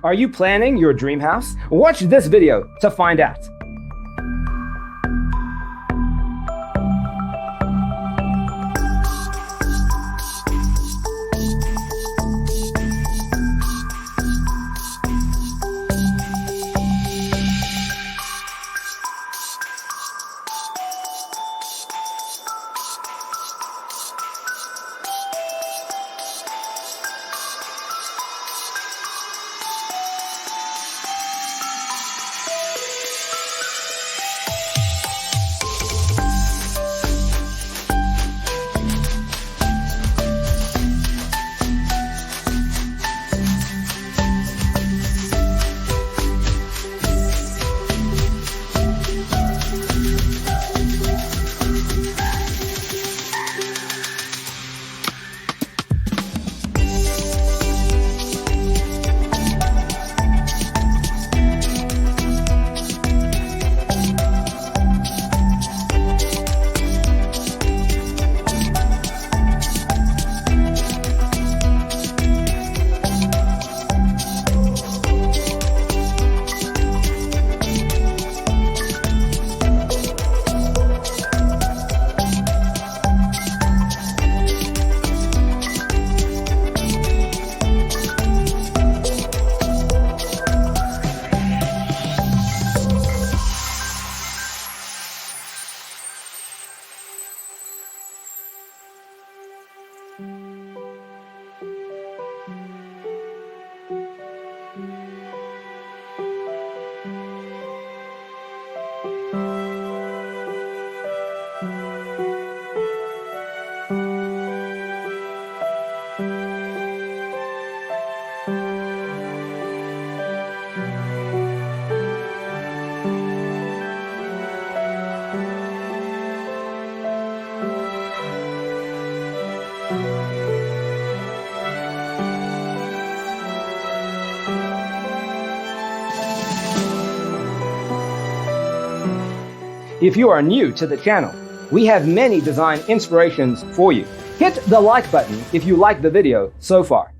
Are you planning your dream house? Watch this video to find out. If you are new to the channel, we have many design inspirations for you. Hit the like button if you like the video so far.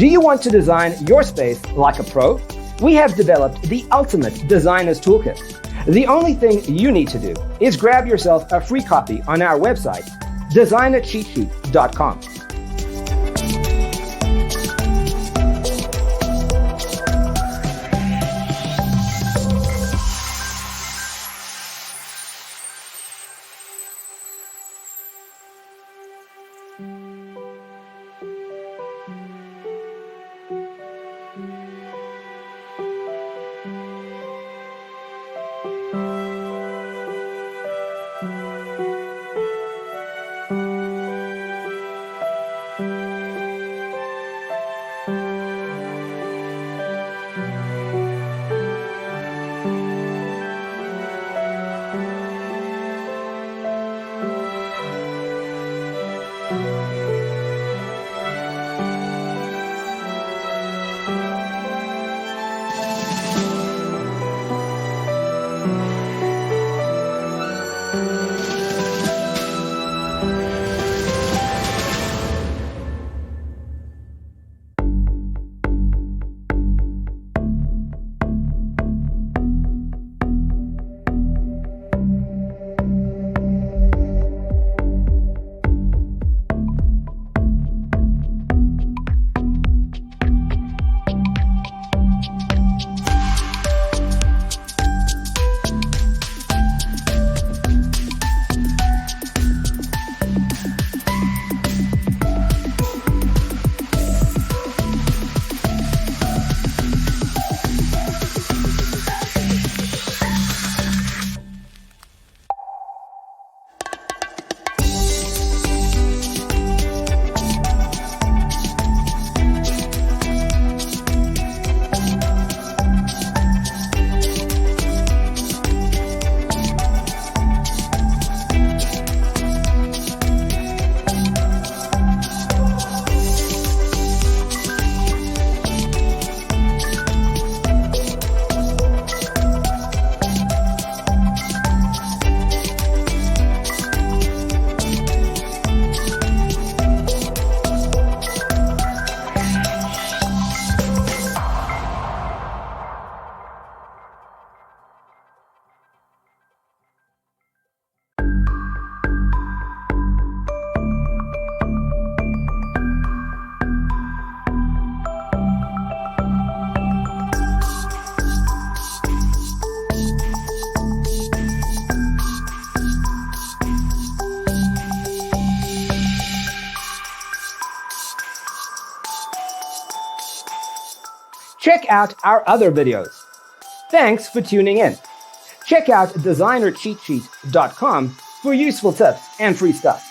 Do you want to design your space like a pro? We have developed the ultimate designer's toolkit. The only thing you need to do is grab yourself a free copy on our website, designercheatsheet.com. Check out our other videos. Thanks for tuning in. Check out designercheatsheet.com for useful tips and free stuff.